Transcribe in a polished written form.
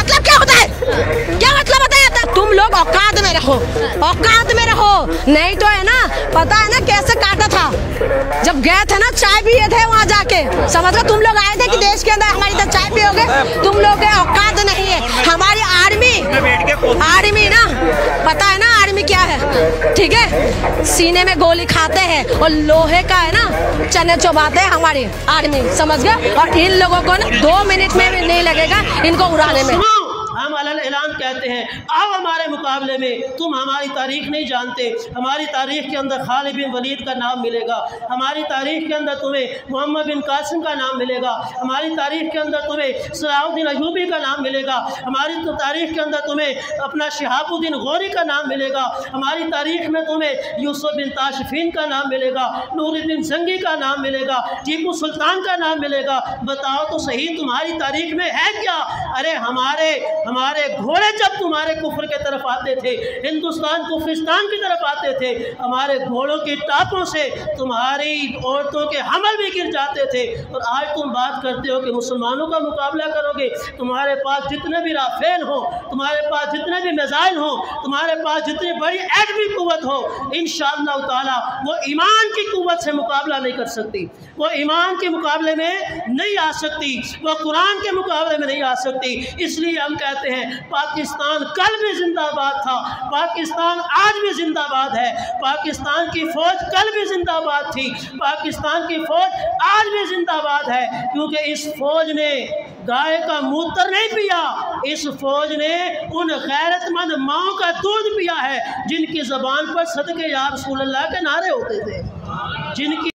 मतलब क्या होता है? क्या मतलब होता है? तुम लोग औकात में रहो, औकात में रहो, नहीं तो है ना, पता है ना कैसे काटा था जब गए थे ना, चाय पिए थे वहाँ जाके, समझ गए? तुम लोग आए थे कि देश के अंदर हमारी तरह चाय पियोगे? तुम लोग के औकात नहीं है। हमारी आर्मी ना, पता है ना आर्मी क्या है? ठीक है, सीने में गोली खाते हैं और लोहे का है ना चने चबाते हैं हमारी आर्मी, समझ गए? और इन लोगों को ना 2 मिनट में भी नहीं लगेगा इनको उड़ाने में। हम अलल ऐलान कहते हैं, आओ हमारे मुकाबले में। तुम हमारी तारीख नहीं जानते। हमारी तारीख के अंदर खालिद बिन वलीद का नाम मिलेगा, हमारी तारीख के अंदर तुम्हें मोहम्मद बिन कासिम का नाम मिलेगा, हमारी तारीख के अंदर तुम्हें सलाहुद्दीन अयूबी का नाम मिलेगा, हमारी तारीख के अंदर तुम्हें अपना शिहाबुद्दीन गौरी का नाम मिलेगा, हमारी तारीख में तुम्हें यूसुफ बिन ताशफीन का नाम मिलेगा, नूरुद्दीन जंगी का नाम मिलेगा, टीपू सुल्तान का नाम मिलेगा। बताओ तो सही, तुम्हारी तारीख में है क्या? अरे हमारे घोड़े जब तुम्हारे कुफ्र के तरफ आते थे, हिंदुस्तान कुफरिस्तान की तरफ आते थे, हमारे घोड़ों की टापों से तुम्हारी औरतों के हमल भी गिर जाते थे। और आज तुम बात करते हो कि मुसलमानों का मुकाबला करोगे। तुम्हारे पास जितने भी राफेल हो, तुम्हारे पास जितने भी मिसाइल हो, तुम्हारे पास जितनी बड़ी एटमी कुव्वत हो, इंशाअल्लाह ताला वो ईमान की कुव्वत से मुकाबला नहीं कर सकती, वो ईमान के मुकाबले में नहीं आ सकती, वो कुरान के मुकाबले में नहीं आ सकती। इसलिए हम कहते हैं पाकिस्तान कल भी जिंदाबाद था, पाकिस्तान आज भी जिंदाबाद है, पाकिस्तान की फौज कल भी जिंदाबाद थी, पाकिस्तान की फौज आज भी जिंदाबाद है। क्योंकि इस फौज ने गाय का मूत्र नहीं पिया, इस फौज ने उन गैरतमंद माओं का दूध पिया है जिनकी ज़बान पर सदके या रसूल अल्लाह के नारे होते थे, जिनकी